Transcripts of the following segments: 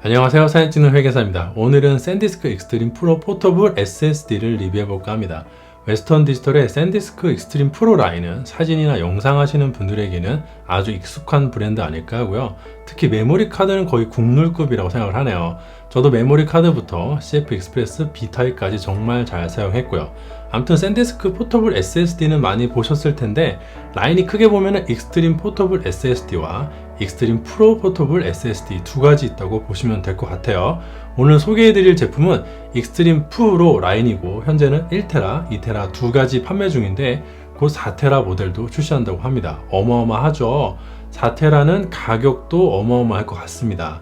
안녕하세요, 사진 찍는 회계사입니다. 오늘은 샌디스크 익스트림 프로 포터블 SSD를 리뷰해볼까 합니다. 웨스턴 디지털의 샌디스크 익스트림 프로 라인은 사진이나 영상 하시는 분들에게는 아주 익숙한 브랜드 아닐까 하고요. 특히 메모리 카드는 거의 국룰급이라고 생각을 하네요. 저도 메모리 카드부터 CF 익스프레스 B타입까지 정말 잘 사용했고요. 아무튼 샌디스크 포터블 SSD는 많이 보셨을 텐데, 라인이 크게 보면은 익스트림 포터블 SSD와 익스트림 프로 포터블 SSD 두 가지 있다고 보시면 될 것 같아요. 오늘 소개해드릴 제품은 익스트림 프로 라인이고, 현재는 1테라, 2테라 두 가지 판매 중인데 곧 4테라 모델도 출시한다고 합니다. 어마어마하죠. 4테라는 가격도 어마어마할 것 같습니다.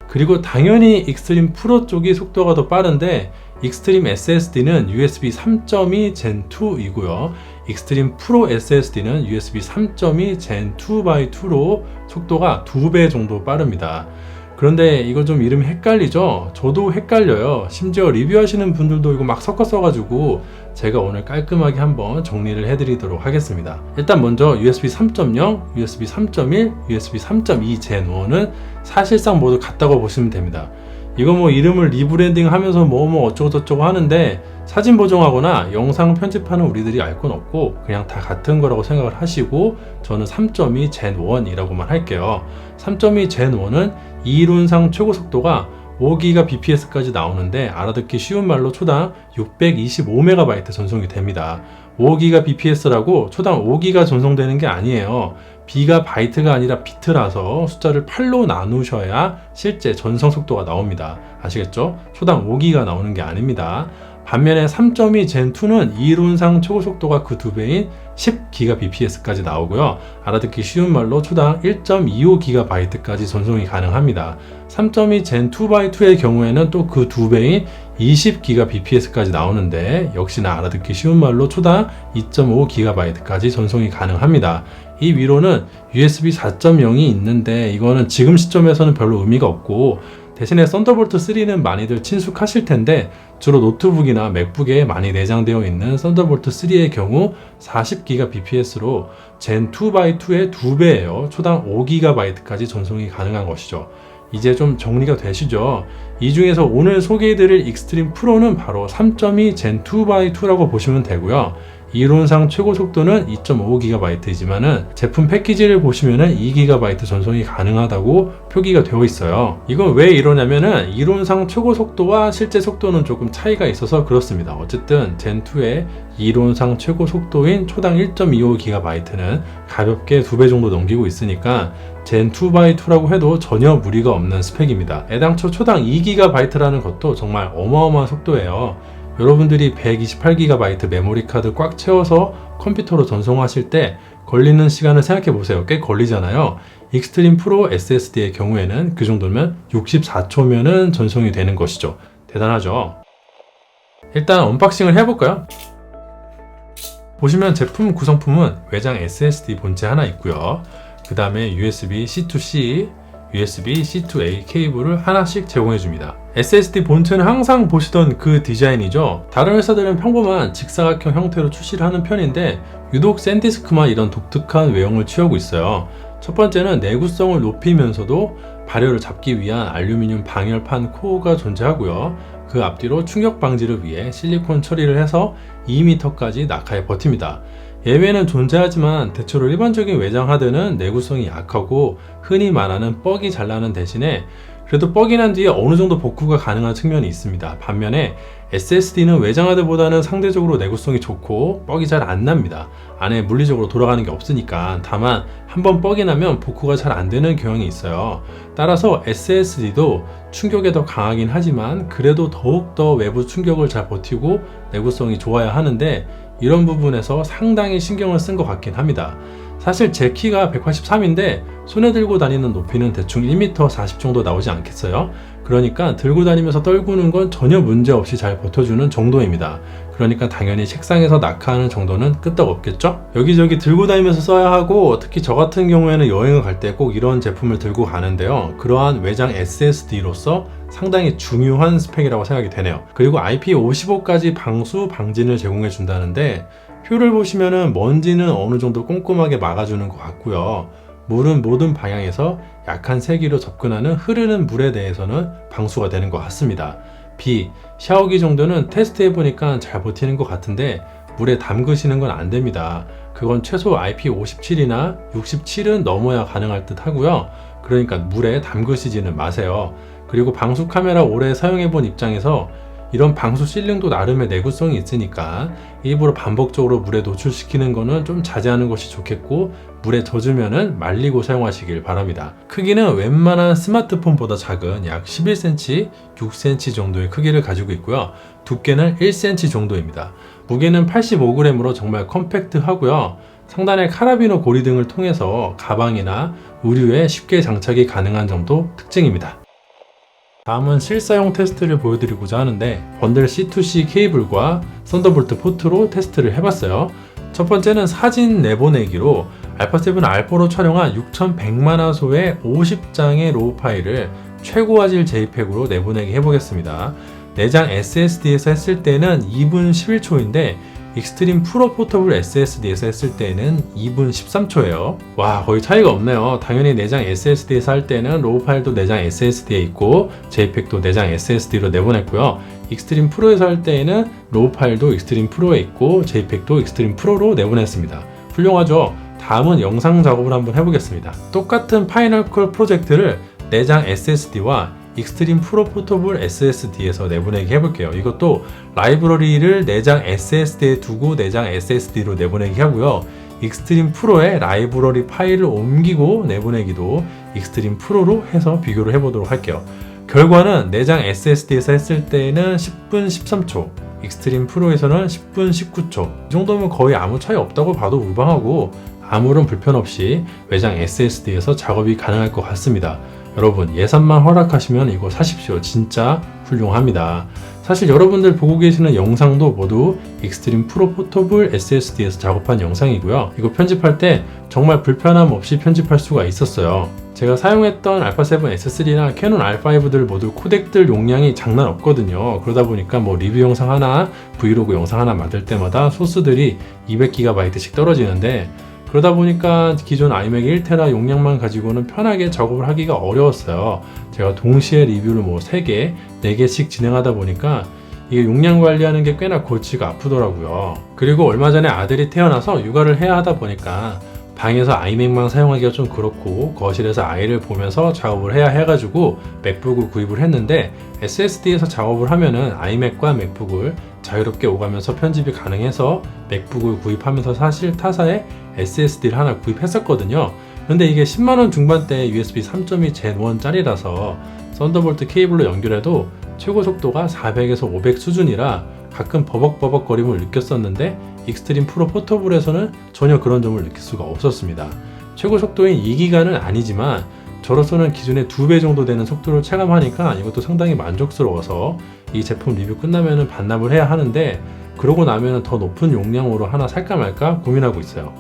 그리고 당연히 익스트림 프로 쪽이 속도가 더 빠른데, 익스트림 SSD는 USB 3.2 Gen 2이고요. 익스트림 프로 SSD는 USB 3.2 Gen 2x2로 속도가 2배 정도 빠릅니다. 그런데 이거 좀 이름이 헷갈리죠? 저도 헷갈려요. 심지어 리뷰하시는 분들도 이거 막 섞어 써가지고 제가 오늘 깔끔하게 한번 정리를 해드리도록 하겠습니다. 일단 먼저 USB 3.0, USB 3.1, USB 3.2 Gen 1은 사실상 모두 같다고 보시면 됩니다. 이거 뭐 이름을 리브랜딩 하면서 뭐 어쩌고저쩌고 하는데, 사진 보정하거나 영상 편집하는 우리들이 알 건 없고 그냥 다 같은 거라고 생각을 하시고, 저는 3.2 Gen 1이라고만 할게요. 3.2 Gen 1은 이론상 최고 속도가 5Gbps까지 나오는데, 알아듣기 쉬운 말로 초당 625MB 전송이 됩니다. 5Gbps라고 초당 5기가 전송되는 게 아니에요. B가 바이트가 아니라 비트라서 숫자를 8로 나누셔야 실제 전송 속도가 나옵니다. 아시겠죠? 초당 5기가 나오는 게 아닙니다. 반면에 3.2 Gen 2는 이론상 최고 속도가 그 2배인 10Gbps까지 나오고요. 알아듣기 쉬운 말로 초당 1.25GB까지 전송이 가능합니다. 3.2 Gen 2x2의 경우에는 또 그 2배인 20Gbps까지 나오는데, 역시나 알아듣기 쉬운 말로 초당 2.5GB까지 전송이 가능합니다. 이 위로는 USB 4.0이 있는데, 이거는 지금 시점에서는 별로 의미가 없고, 대신에 썬더볼트 3는 많이들 친숙하실 텐데, 주로 노트북이나 맥북에 많이 내장되어 있는 썬더볼트 3의 경우 40Gbps로 Gen 2x2의 2배예요. 초당 5GB까지 전송이 가능한 것이죠. 이제 좀 정리가 되시죠? 이 중에서 오늘 소개해드릴 익스트림 프로는 바로 3.2 Gen 2x2라고 보시면 되고요. 이론상 최고 속도는 2.5GB이지만은 제품 패키지를 보시면은 2GB 전송이 가능하다고 표기가 되어 있어요. 이건 왜 이러냐면은 이론상 최고 속도와 실제 속도는 조금 차이가 있어서 그렇습니다. 어쨌든 Gen2의 이론상 최고 속도인 초당 1.25GB는 가볍게 2배 정도 넘기고 있으니까 Gen 2x2라고 해도 전혀 무리가 없는 스펙입니다. 애당초 초당 2GB라는 것도 정말 어마어마한 속도예요. 여러분들이 128GB 메모리 카드 꽉 채워서 컴퓨터로 전송하실 때 걸리는 시간을 생각해 보세요. 꽤 걸리잖아요. 익스트림 프로 SSD의 경우에는 그 정도면 64초면은 전송이 되는 것이죠. 대단하죠? 일단 언박싱을 해볼까요? 보시면 제품 구성품은 외장 SSD 본체 하나 있고요. 그 다음에 USB C2C, USB C2A 케이블을 하나씩 제공해 줍니다. SSD 본체는 항상 보시던 그 디자인이죠. 다른 회사들은 평범한 직사각형 형태로 출시를 하는 편인데, 유독 샌디스크만 이런 독특한 외형을 취하고 있어요. 첫 번째는 내구성을 높이면서도 발열을 잡기 위한 알루미늄 방열판 코어가 존재하고요. 그 앞뒤로 충격 방지를 위해 실리콘 처리를 해서 2m까지 낙하에 버팁니다. 예외는 존재하지만 대체로 일반적인 외장 하드는 내구성이 약하고 흔히 말하는 뻑이 잘 나는 대신에 그래도 뻑이 난 뒤에 어느 정도 복구가 가능한 측면이 있습니다. 반면에 SSD는 외장 하드보다는 상대적으로 내구성이 좋고 뻑이 잘 안 납니다. 안에 물리적으로 돌아가는 게 없으니까. 다만 한번 뻑이 나면 복구가 잘 안 되는 경향이 있어요. 따라서 SSD도 충격에 더 강하긴 하지만 그래도 더욱더 외부 충격을 잘 버티고 내구성이 좋아야 하는데, 이런 부분에서 상당히 신경을 쓴 것 같긴 합니다. 사실 제 키가 183인데 손에 들고 다니는 높이는 대충 1m 40 정도 나오지 않겠어요? 그러니까 들고 다니면서 떨구는 건 전혀 문제 없이 잘 버텨주는 정도입니다. 그러니까 당연히 책상에서 낙하하는 정도는 끄떡없겠죠? 여기저기 들고 다니면서 써야 하고, 특히 저 같은 경우에는 여행을 갈 때 꼭 이런 제품을 들고 가는데요. 그러한 외장 SSD로서 상당히 중요한 스펙이라고 생각이 되네요. 그리고 IP55까지 방수 방진을 제공해 준다는데, 표를 보시면은 먼지는 어느 정도 꼼꼼하게 막아주는 것 같고요. 물은 모든 방향에서 약한 세기로 접근하는 흐르는 물에 대해서는 방수가 되는 것 같습니다. B. 샤워기 정도는 테스트해보니까 잘 버티는 것 같은데 물에 담그시는 건 안 됩니다. 그건 최소 IP57이나 67은 넘어야 가능할 듯 하고요. 그러니까 물에 담그시지는 마세요. 그리고 방수 카메라 오래 사용해본 입장에서 이런 방수 실링도 나름의 내구성이 있으니까 일부러 반복적으로 물에 노출시키는 거는 좀 자제하는 것이 좋겠고, 물에 젖으면은 말리고 사용하시길 바랍니다. 크기는 웬만한 스마트폰보다 작은 약 11cm, 6cm 정도의 크기를 가지고 있고요. 두께는 1cm 정도입니다. 무게는 85g으로 정말 컴팩트하고요. 상단에 카라비너 고리 등을 통해서 가방이나 의류에 쉽게 장착이 가능한 점도 특징입니다. 다음은 실사용 테스트를 보여드리고자 하는데, 번들 C2C 케이블과 썬더볼트 포트로 테스트를 해봤어요. 첫 번째는 사진 내보내기로 알파7 알포로 촬영한 6100만화소의 50장의 로우 파일을 최고 화질 JPEG으로 내보내기 해보겠습니다. 내장 SSD에서 했을 때는 2분 11초인데 익스트림 프로 포터블 SSD에서 했을 때는 2분 13초예요. 와, 거의 차이가 없네요. 당연히 내장 SSD에서 할 때는 로우 파일도 내장 SSD에 있고 JPEG도 내장 SSD로 내보냈고요. 익스트림 프로에서 할 때에는 로우 파일도 익스트림 프로에 있고 JPEG도 익스트림 프로로 내보냈습니다. 훌륭하죠? 다음은 영상 작업을 한번 해보겠습니다. 똑같은 파이널 컷 프로젝트를 내장 SSD와 익스트림 프로 포터블 SSD에서 내보내기 해볼게요. 이것도 라이브러리를 내장 SSD에 두고 내장 SSD로 내보내기 하고요. 익스트림 프로에 라이브러리 파일을 옮기고 내보내기도 익스트림 프로로 해서 비교를 해보도록 할게요. 결과는 내장 SSD에서 했을 때는 10분 13초, 익스트림 프로에서는 10분 19초. 이 정도면 거의 아무 차이 없다고 봐도 무방하고 아무런 불편 없이 외장 SSD에서 작업이 가능할 것 같습니다. 여러분, 예산만 허락하시면 이거 사십시오. 진짜 훌륭합니다. 사실 여러분들 보고 계시는 영상도 모두 익스트림 프로 포터블 SSD에서 작업한 영상이고요. 이거 편집할 때 정말 불편함 없이 편집할 수가 있었어요. 제가 사용했던 알파7 S3나 캐논 R5들 모두 코덱들 용량이 장난 없거든요. 그러다 보니까 뭐 리뷰 영상 하나, 브이로그 영상 하나 만들 때마다 소스들이 200GB씩 떨어지는데, 그러다 보니까 기존 아이맥 1TB 용량만 가지고는 편하게 작업을 하기가 어려웠어요. 제가 동시에 리뷰를 뭐 3개, 4개씩 진행하다 보니까 이게 용량 관리하는 게 꽤나 골치가 아프더라고요. 그리고 얼마 전에 아들이 태어나서 육아를 해야 하다 보니까 방에서 아이맥만 사용하기가 좀 그렇고 거실에서 아이를 보면서 작업을 해야 해가지고 맥북을 구입을 했는데, SSD에서 작업을 하면은 아이맥과 맥북을 자유롭게 오가면서 편집이 가능해서 맥북을 구입하면서 사실 타사에 SSD를 하나 구입했었거든요. 근데 이게 10만원 중반대 USB 3.2 젠1짜리라서 썬더볼트 케이블로 연결해도 최고 속도가 400에서 500 수준이라 가끔 버벅버벅 거림을 느꼈었는데, 익스트림 프로 포터블에서는 전혀 그런 점을 느낄 수가 없었습니다. 최고 속도인 2기가는 아니지만 저로서는 기존의 2배 정도 되는 속도를 체감하니까 이것도 상당히 만족스러워서 이 제품 리뷰 끝나면 반납을 해야 하는데, 그러고 나면 더 높은 용량으로 하나 살까 말까 고민하고 있어요.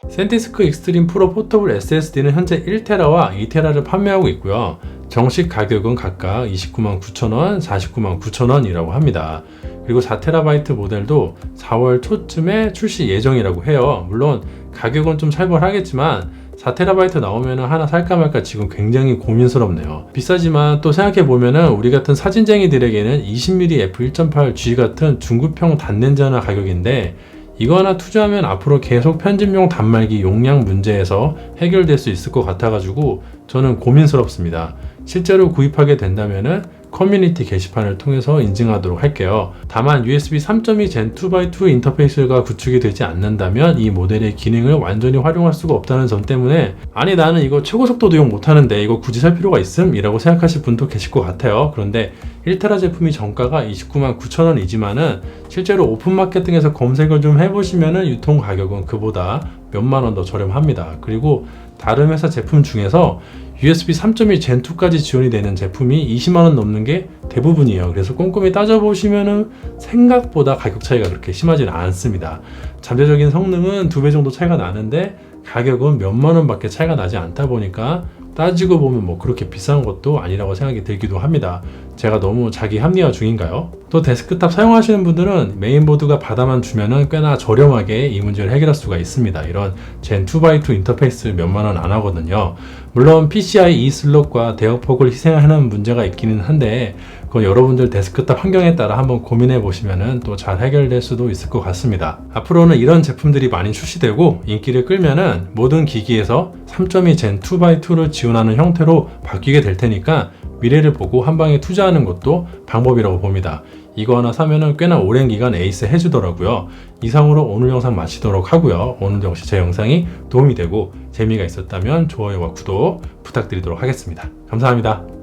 샌디스크 익스트림 프로 포터블 SSD는 현재 1TB와 2TB를 판매하고 있고요. 정식 가격은 각각 299,900원, 499,900원이라고 합니다. 그리고 4TB 모델도 4월 초쯤에 출시 예정이라고 해요. 물론 가격은 좀 살벌하겠지만 4TB 나오면 하나 살까 말까 지금 굉장히 고민스럽네요. 비싸지만 또 생각해보면 우리 같은 사진쟁이들에게는 20mm f1.8G 같은 중급형 단렌즈 하나 가격인데, 이거 하나 투자하면 앞으로 계속 편집용 단말기 용량 문제에서 해결될 수 있을 것 같아가지고 저는 고민스럽습니다. 실제로 구입하게 된다면은 커뮤니티 게시판을 통해서 인증하도록 할게요. 다만 USB 3.2 Gen 2x2 인터페이스가 구축이 되지 않는다면 이 모델의 기능을 완전히 활용할 수가 없다는 점 때문에, 아니 나는 이거 최고 속도도 용 못하는데 이거 굳이 살 필요가 있음? 이라고 생각하실 분도 계실 것 같아요. 그런데 1TB 제품이 정가가 299,900원이지만은 실제로 오픈마켓 등에서 검색을 좀 해보시면은 유통 가격은 그보다 몇만원 더 저렴합니다. 그리고 다른 회사 제품 중에서 USB 3.2 Gen 2까지 지원이 되는 제품이 20만원 넘는 게 대부분이에요. 그래서 꼼꼼히 따져보시면은 생각보다 가격 차이가 그렇게 심하지는 않습니다. 잠재적인 성능은 2배 정도 차이가 나는데 가격은 몇만원 밖에 차이가 나지 않다 보니까 따지고 보면 뭐 그렇게 비싼 것도 아니라고 생각이 들기도 합니다. 제가 너무 자기 합리화 중인가요? 또 데스크탑 사용하시는 분들은 메인보드가 바다만 주면은 꽤나 저렴하게 이 문제를 해결할 수가 있습니다. 이런 젠 2x2 인터페이스 몇만 원 안 하거든요. 물론 PCI E슬롯과 대역폭을 희생하는 문제가 있기는 한데 그건 여러분들 데스크탑 환경에 따라 한번 고민해 보시면은 또 잘 해결될 수도 있을 것 같습니다. 앞으로는 이런 제품들이 많이 출시되고 인기를 끌면은 모든 기기에서 3.2 젠 2x2를 지원하는 형태로 바뀌게 될 테니까 미래를 보고 한 방에 투자하는 것도 방법이라고 봅니다. 이거 하나 사면은 꽤나 오랜 기간 에이스 해주더라고요. 이상으로 오늘 영상 마치도록 하고요. 오늘도 역시 제 영상이 도움이 되고 재미가 있었다면 좋아요와 구독 부탁드리도록 하겠습니다. 감사합니다.